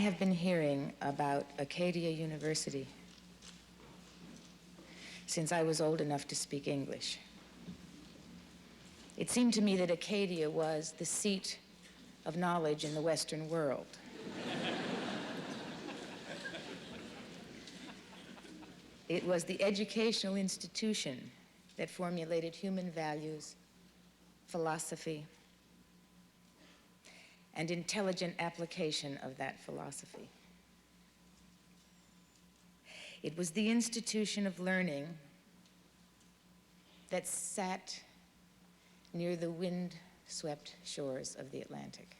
have been hearing about Acadia University since I was old enough to speak English. It seemed to me that Acadia was the seat of knowledge in the Western world. It was the educational institution that formulated human values, philosophy, and intelligent application of that philosophy. It was the institution of learning that sat near the wind-swept shores of the Atlantic.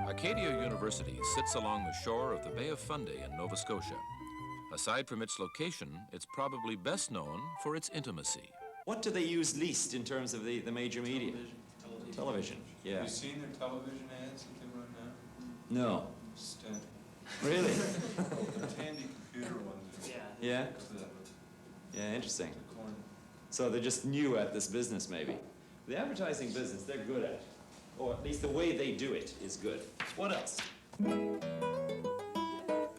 Acadia University sits along the shore of the Bay of Fundy in Nova Scotia. Aside from its location, it's probably best known for its intimacy. What do they use least in terms of the major media? Television, yeah. Have you seen their television ads that they run now? No. Stunning. Really? They're handy computer ones. Yeah? Yeah, interesting. So they're just new at this business, maybe. The advertising business, they're good at. Or at least the way they do it is good. What else?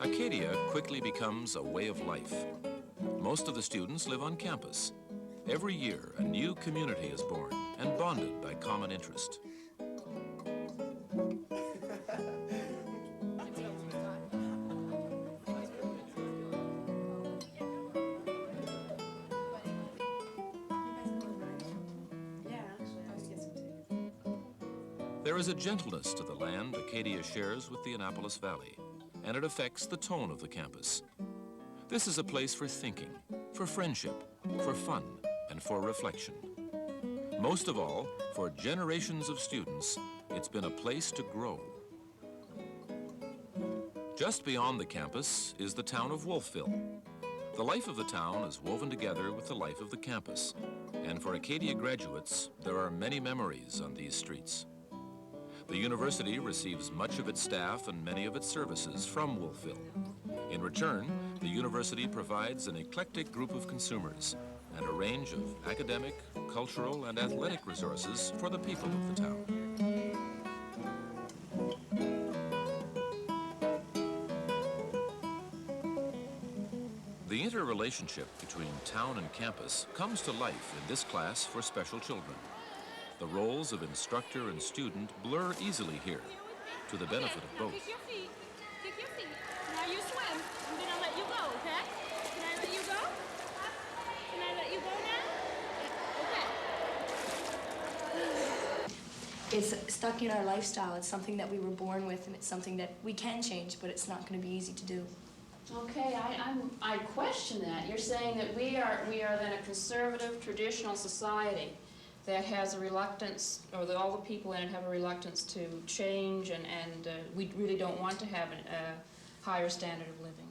Acadia quickly becomes a way of life. Most of the students live on campus. Every year, a new community is born and bonded by common interest. There is a gentleness to the land Acadia shares with the Annapolis Valley, and it affects the tone of the campus. This is a place for thinking, for friendship, for fun, and for reflection. Most of all, for generations of students, it's been a place to grow. Just beyond the campus is the town of Wolfville. The life of the town is woven together with the life of the campus, and for Acadia graduates, there are many memories on these streets. The university receives much of its staff and many of its services from Wolfville. In return, the university provides an eclectic group of consumers and a range of academic, cultural, and athletic resources for the people of the town. The interrelationship between town and campus comes to life in this class for special children. The roles of instructor and student blur easily here, to the benefit of both. Kick your feet. Kick your feet. Now you swim. I'm going to let you go, okay? Can I let you go? Can I let you go now? Okay. It's stuck in our lifestyle. It's something that we were born with, and it's something that we can change, but it's not going to be easy to do. Okay, I question that. You're saying that we are then a conservative, traditional society that has a reluctance, or that all the people in it have a reluctance to change, and we really don't want to have a higher standard of living.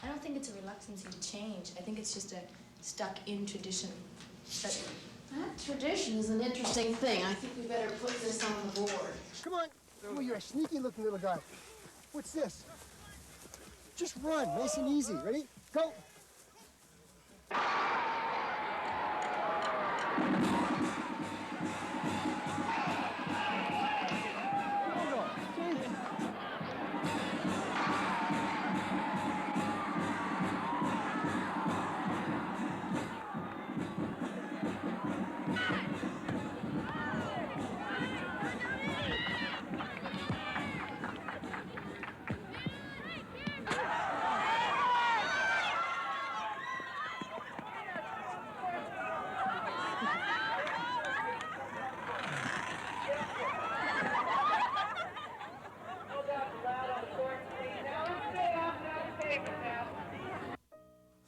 I don't think it's a reluctance to change. I think it's just a stuck in tradition. That tradition is an interesting thing. I think we better put this on the board. Come on. Oh, you're a sneaky-looking little guy. What's this? Just run, nice and easy. Ready? Go.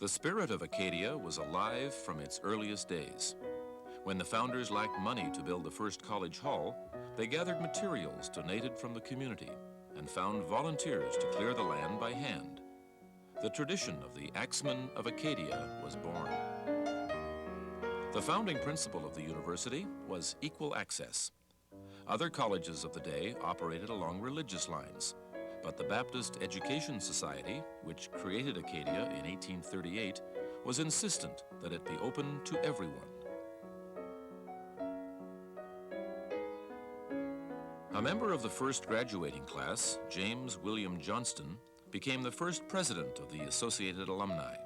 The spirit of Acadia was alive from its earliest days. When the founders lacked money to build the first college hall, they gathered materials donated from the community and found volunteers to clear the land by hand. The tradition of the Axemen of Acadia was born. The founding principle of the university was equal access. Other colleges of the day operated along religious lines, but the Baptist Education Society, which created Acadia in 1838, was insistent that it be open to everyone. A member of the first graduating class, James William Johnston, became the first president of the Associated Alumni.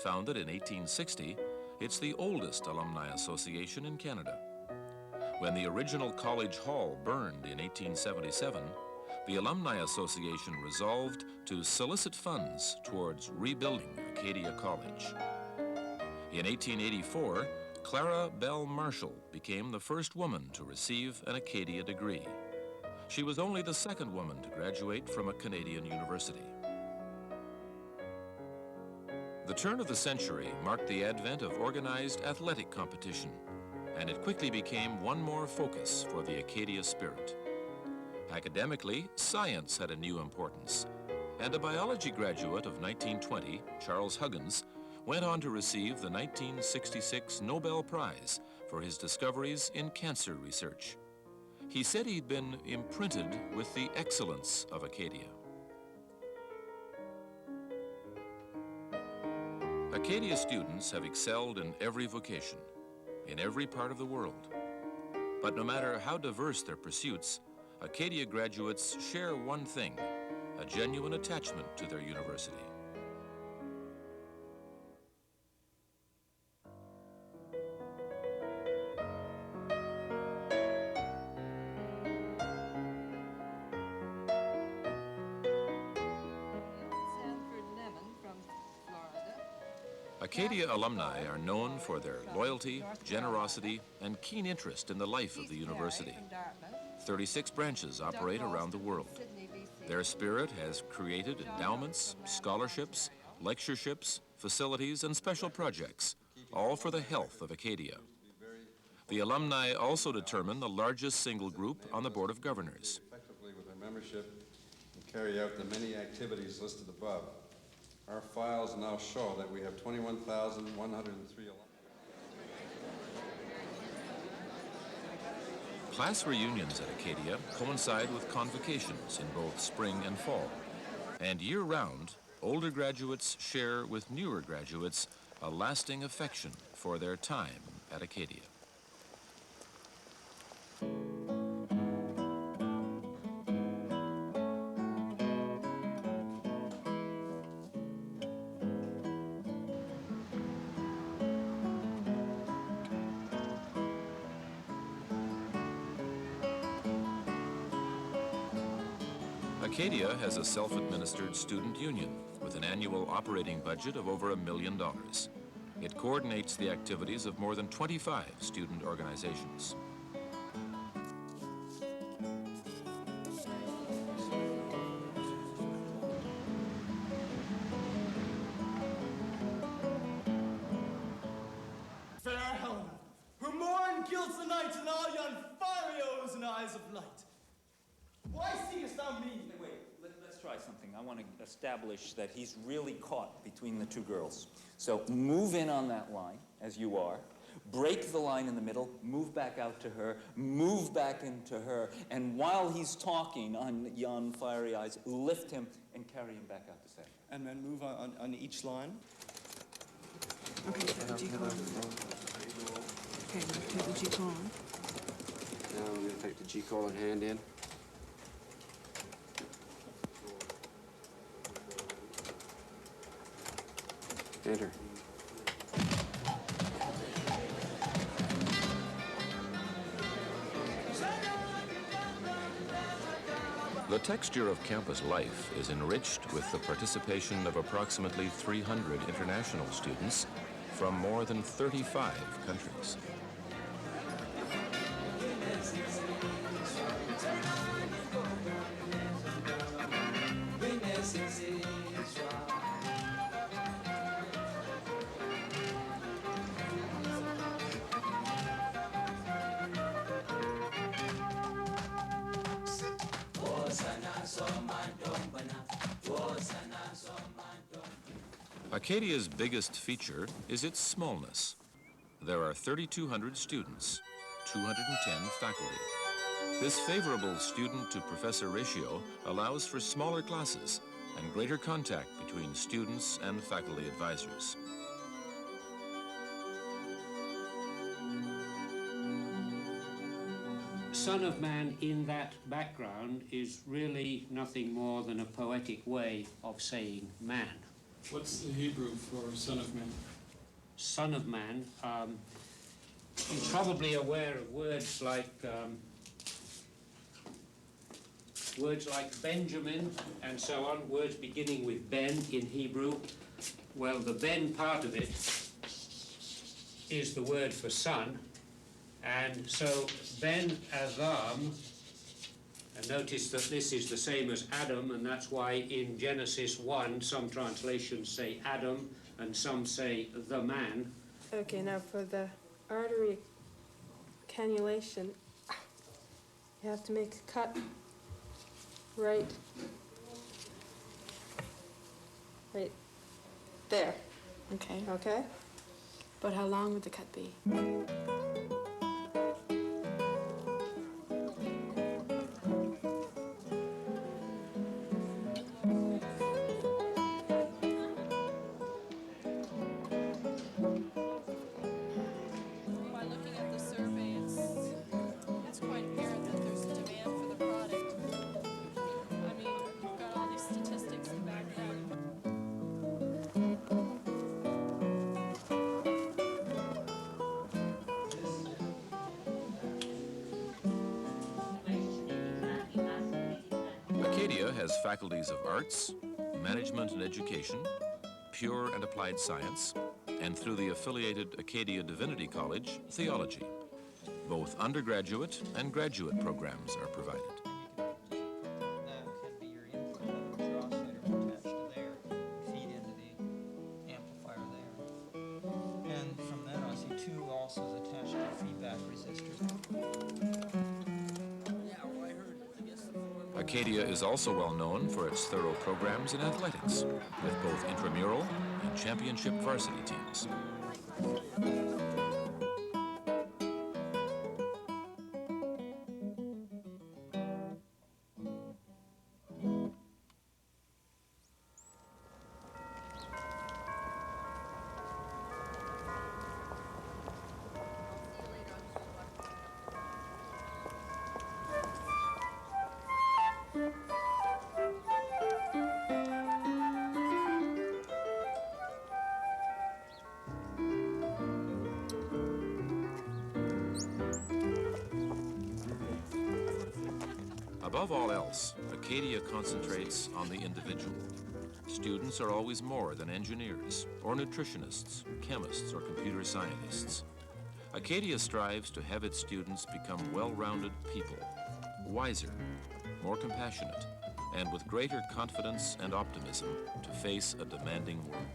Founded in 1860, it's the oldest alumni association in Canada. When the original college hall burned in 1877, the Alumni Association resolved to solicit funds towards rebuilding Acadia College. In 1884, Clara Bell Marshall became the first woman to receive an Acadia degree. She was only the second woman to graduate from a Canadian university. The turn of the century marked the advent of organized athletic competition, and it quickly became one more focus for the Acadia spirit. Academically, science had a new importance, and a biology graduate of 1920, Charles Huggins, went on to receive the 1966 Nobel Prize for his discoveries in cancer research. He said he'd been imprinted with the excellence of Acadia. Acadia students have excelled in every vocation, in every part of the world. But no matter how diverse their pursuits, Acadia graduates share one thing, a genuine attachment to their university. Acadia alumni are known for their loyalty, generosity, and keen interest in the life of the university. 36 branches operate around the world. Their spirit has created endowments, scholarships, lectureships, facilities, and special projects, all for the health of Acadia. The alumni also determine the largest single group on the Board of Governors. Effectively with our membership and carry out the many activities listed above. Our files now show that we have 21,103 alumni. Class reunions at Acadia coincide with convocations in both spring and fall. And year-round, older graduates share with newer graduates a lasting affection for their time at Acadia. Acadia has a self-administered student union with an annual operating budget of over $1 million. It coordinates the activities of more than 25 student organizations. Fair Helena, who morn gilds the night and all yon fiery O's and eyes of light. Why seest thou me? Wait, let's try something. I want to establish that he's really caught between the two girls. So move in on that line, as you are. Break the line in the middle, move back out to her, move back into her, and while he's talking on yon fiery eyes, lift him and carry him back out to center. And then move on each line. Okay, take the G chord. Okay, take the G chord. Now I'm going to take the G chord hand in. Enter. The texture of campus life is enriched with the participation of approximately 300 international students from more than 35 countries. Acadia's biggest feature is its smallness. There are 3,200 students, 210 faculty. This favorable student-to-professor ratio allows for smaller classes and greater contact between students and faculty advisors. Son of Man in that background is really nothing more than a poetic way of saying man. What's the Hebrew for Son of Man? Son of Man, you're probably aware of words like Benjamin and so on, words beginning with Ben in Hebrew. Well, the Ben part of it is the word for son, and so Ben Adam, and notice that this is the same as Adam, and that's why in Genesis 1 some translations say Adam and some say the man. Okay, now for the artery cannulation, you have to make a cut right there. Okay. Okay? But how long would the cut be? By looking at the survey, it's quite apparent that there's a demand for the product. I mean, you've got all these statistics to back it up. Acadia has faculties of arts, management and education, pure and applied science, and through the affiliated Acadia Divinity College, theology. Both undergraduate and graduate programs are provided. That can be your input, that draw slider attached to there, feed into the amplifier there. And from then on, see two also is attached to a feedback resistor. Acadia is also well known for its thorough programs in athletics, with both intramural and championship varsity teams. Above all else, Acadia concentrates on the individual. Students are always more than engineers, or nutritionists, chemists, or computer scientists. Acadia strives to have its students become well-rounded people, wiser, more compassionate, and with greater confidence and optimism to face a demanding world.